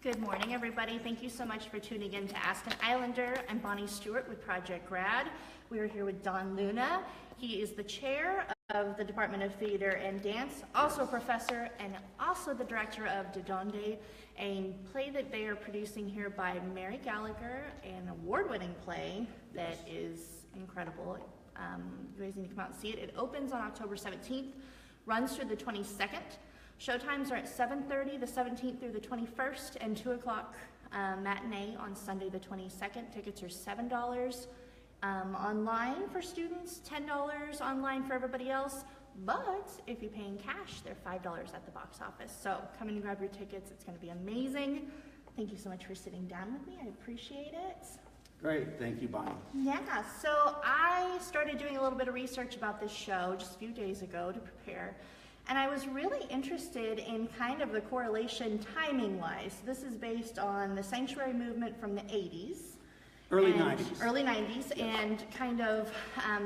Good morning, everybody. Thank you so much for tuning in to Ask an Islander. I'm Bonnie Stewart with Project Grad. We are here with Don Luna. He is the chair of the Department of Theater and Dance, also a professor, and also the director of Donde, a play that they are producing here by Mary Gallagher, an award-winning play that is incredible. You guys need to come out and see it. It opens on October 17th, runs through the 22nd. Showtimes are at 7:30 the 17th through the 21st, and 2 o'clock matinee on Sunday the 22nd. Tickets are $7 online for students, $10 online for everybody else. But if you pay in cash, they're $5 at the box office. So come in and grab your tickets. It's going to be amazing. Thank you so much for sitting down with me. I appreciate it. Great, thank you, Bonnie. Yeah, so I started doing a little bit of research about this show just a few days ago to prepare. And I was really interested in kind of the correlation timing-wise. This is based on the sanctuary movement from the 80s. Early 90s. Early 90s, yes. And kind of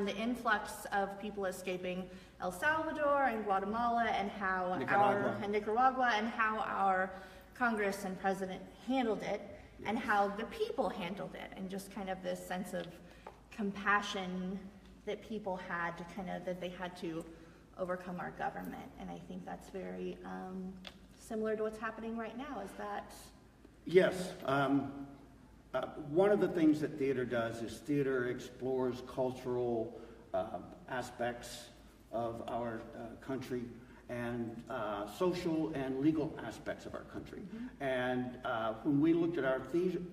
the influx of people escaping El Salvador and Guatemala and how Nicaragua, and how our Congress and president handled it, yes. And how the people handled it, and just kind of this sense of compassion that people had to that they had to overcome our government. And I think that's very similar to what's happening right now. Is that? Yes. One of the things that theater does is theater explores cultural aspects of our country and social and legal aspects of our country. Mm-hmm. And when we looked at our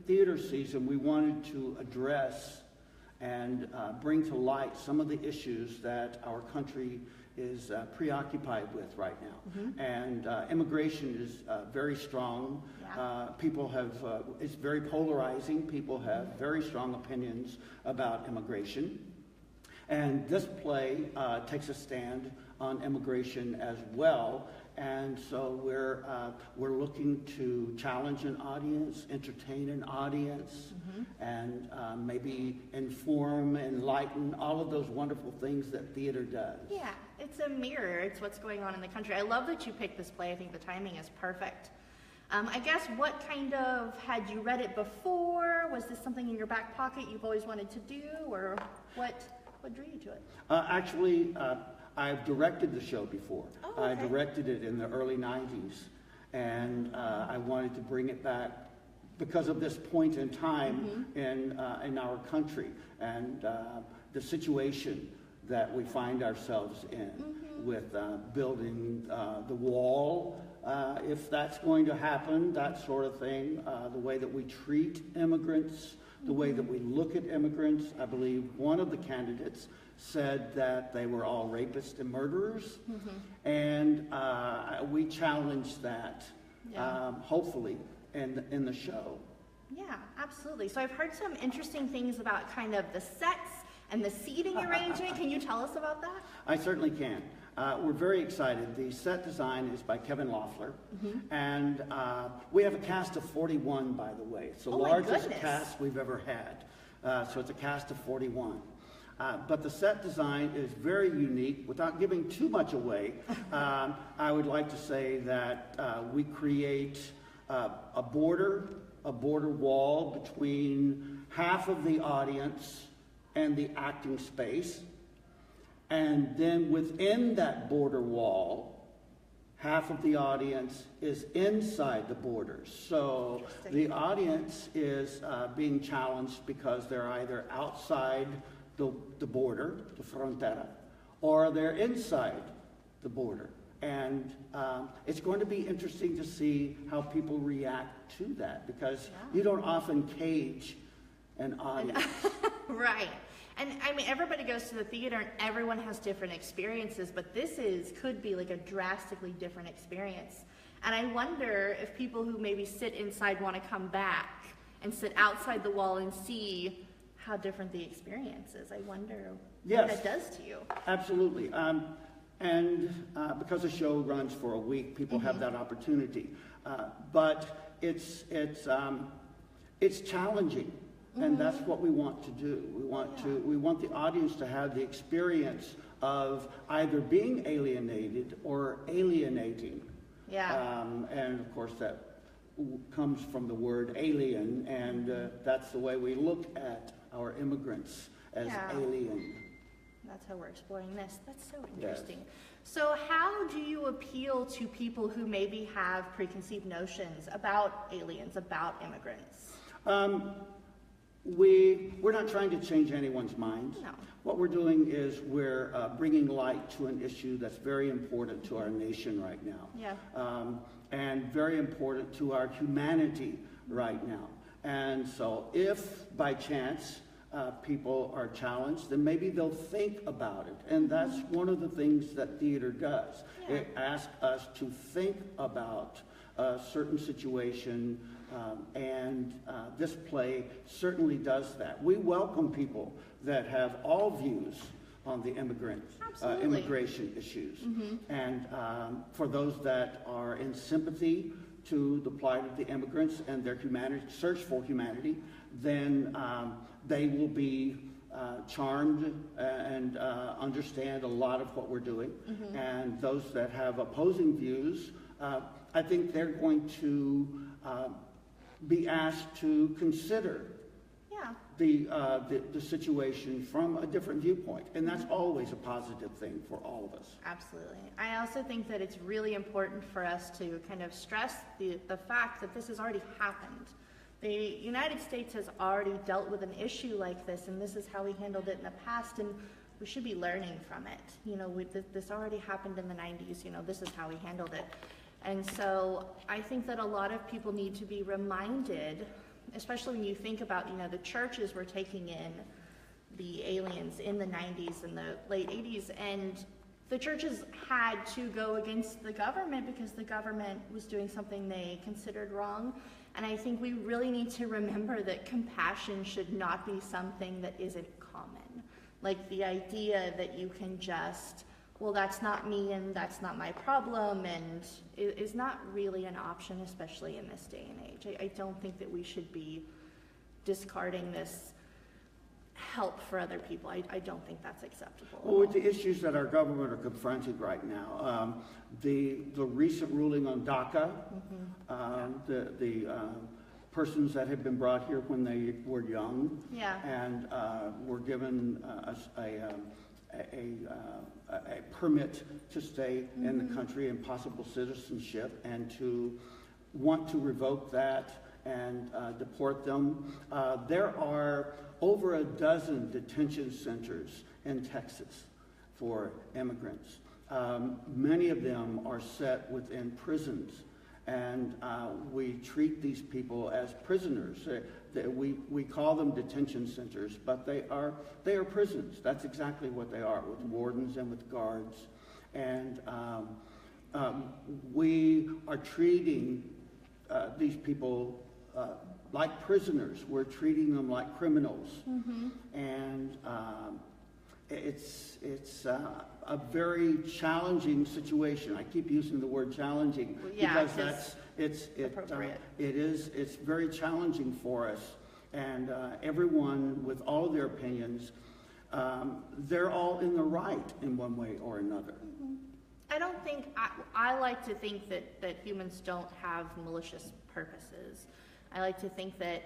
theater season, we wanted to address and bring to light some of the issues that our country is preoccupied with right now. Mm-hmm. And immigration is very strong. Yeah. People have, it's very polarizing. People have very strong opinions about immigration. And this play takes a stand on immigration as well. And so we're looking to challenge an audience, entertain an audience, mm-hmm. and maybe inform, enlighten, all of those wonderful things that theater does. Yeah, it's a mirror. It's what's going on in the country. I love that you picked this play. I think the timing is perfect. I guess what had you read it before? Was this something in your back pocket you've always wanted to do, or what drew you to it? Actually, I've directed the show before. Oh, okay. I directed it in the early 90s, and I wanted to bring it back because of this point in time, mm-hmm. in our country and the situation that we find ourselves in, mm-hmm. with building the wall, if that's going to happen, that sort of thing, the way that we treat immigrants, the way that we look at immigrants. I believe one of the candidates said that they were all rapists and murderers, mm-hmm. and we challenged that, yeah. Hopefully, in the show. Yeah, absolutely. So I've heard some interesting things about kind of the sets and the seating arrangement. Can you tell us about that? I certainly can. We're very excited. The set design is by Kevin Loeffler, mm-hmm. and we have a cast of 41, by the way. It's the largest cast we've ever had. So it's a cast of 41. But the set design is very unique. Without giving too much away, I would like to say that we create a border wall between half of the audience and the acting space. And then within that border wall, half of the audience is inside the borders. So the audience is being challenged because they're either outside the border, the frontera, or they're inside the border. And it's going to be interesting to see how people react to that, because you don't often cage an audience. Right. And I mean, everybody goes to the theater and everyone has different experiences, but this could be like a drastically different experience. And I wonder if people who maybe sit inside want to come back and sit outside the wall and see how different the experience is. I wonder what that does to you. Absolutely. And because the show runs for a week, people mm-hmm. have that opportunity. But it's challenging. And that's what we want to do. We want the audience to have the experience of either being alienated or alienating. Yeah. And of course that comes from the word alien, and that's the way we look at our immigrants, as alien. That's how we're exploring this. That's so Yes. interesting. So how do you appeal to people who maybe have preconceived notions about aliens, about immigrants? We're not trying to change anyone's mind. No. What we're doing is we're bringing light to an issue that's very important to our nation right now. Yeah. And very important to our humanity right now. And so if by chance people are challenged, then maybe they'll think about it. And that's one of the things that theater does. Yeah. It asks us to think about a certain situation, and this play certainly does that. We welcome people that have all views on the immigration issues. And for those that are in sympathy to the plight of the immigrants and their search for humanity, then they will be charmed and understand a lot of what we're doing. And those that have opposing views, I think they're going to be asked to consider the situation from a different viewpoint. And that's always a positive thing for all of us. Absolutely. I also think that it's really important for us to kind of stress the fact that this has already happened. The United States has already dealt with an issue like this, and this is how we handled it in the past, and we should be learning from it. You know, this already happened in the 90s, you know, this is how we handled it. And so I think that a lot of people need to be reminded, especially when you think about, you know, the churches were taking in the aliens in the 90s and the late 80s, and the churches had to go against the government because the government was doing something they considered wrong. And I think we really need to remember that compassion should not be something that isn't common. Like the idea that you can just, well, that's not me and that's not my problem, and it is not really an option, especially in this day and age. I don't think that we should be discarding this help for other people. I don't think that's acceptable. Well, with the issues that our government are confronting right now, the recent ruling on DACA, the persons that had been brought here when they were young, and were given a permit to stay in the country and possible citizenship, and to want to revoke that and deport them. There are over a dozen detention centers in Texas for immigrants. Many of them are set within prisons, and we treat these people as prisoners. We call them detention centers, but they are prisons. That's exactly what they are, with wardens and with guards. And we are treating these people like prisoners. We're treating them like criminals. And it's a very challenging situation. I keep using the word challenging because it's very challenging for us. And everyone, with all of their opinions, they're all in the right in one way or another. I don't think, I like to think that humans don't have malicious purposes. I like to think that,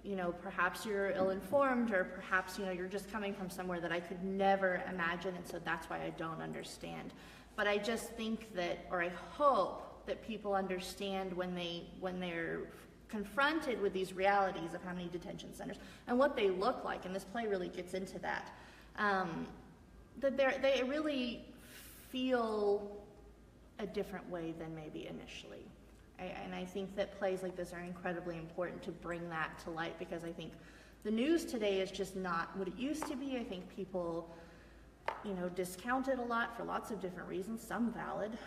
you know, perhaps you're ill-informed, or perhaps, you know, you're just coming from somewhere that I could never imagine, and so that's why I don't understand. But I just think that, or I hope that people understand when they're confronted with these realities of how many detention centers and what they look like, and this play really gets into that, that they really feel a different way than maybe initially. And I think that plays like this are incredibly important to bring that to light, because I think the news today is just not what it used to be. I think people, you know, discount it a lot for lots of different reasons, some valid.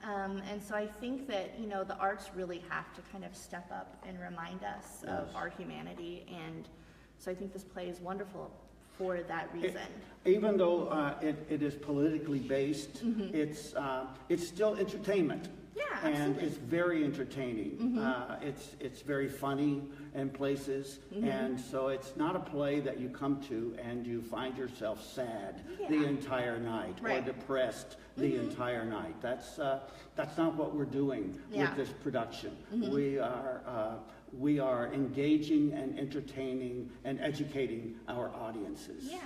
And so I think that, you know, the arts really have to kind of step up and remind us of our humanity. And so I think this play is wonderful for that reason. Even though it is politically based, it's still entertainment. Yeah. And absolutely. it's very entertaining. It's very funny in places, and so it's not a play that you come to and you find yourself sad the entire night or depressed the entire night. That's not what we're doing with this production. We are engaging and entertaining and educating our audiences. Yeah,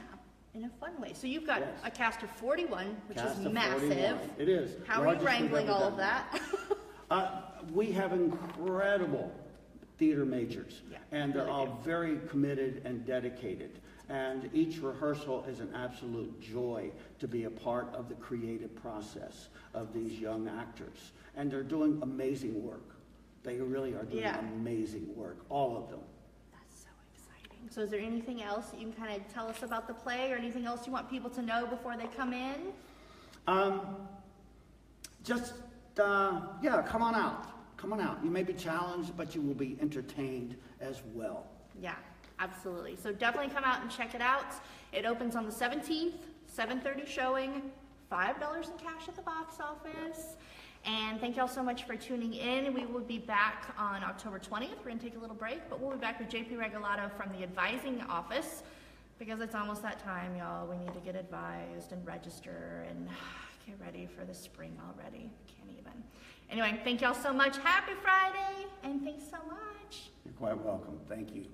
in a fun way. So you've got a cast of 41, which Cast is of massive. 41. It is. How are you Largest we've wrangling ever all done. of that? We have incredible theater majors, Yeah, and they're really all do. very committed and dedicated. And each rehearsal is an absolute joy to be a part of the creative process of these young actors. And they're doing amazing work. They really are doing amazing work, all of them. That's so exciting. So is there anything else that you can kind of tell us about the play, or anything else you want people to know before they come in? Come on out. Come on out. You may be challenged, but you will be entertained as well. Yeah, absolutely. So definitely come out and check it out. It opens on the 17th, 7:30 showing, $5 in cash at the box office. And thank you all so much for tuning in. We will be back on October 20th. We're going to take a little break, but we'll be back with JP Regalado from the advising office, because it's almost that time, y'all. We need to get advised and register and get ready for the spring already. Can't even. Anyway, thank y'all so much. Happy Friday, and thanks so much. You're quite welcome. Thank you.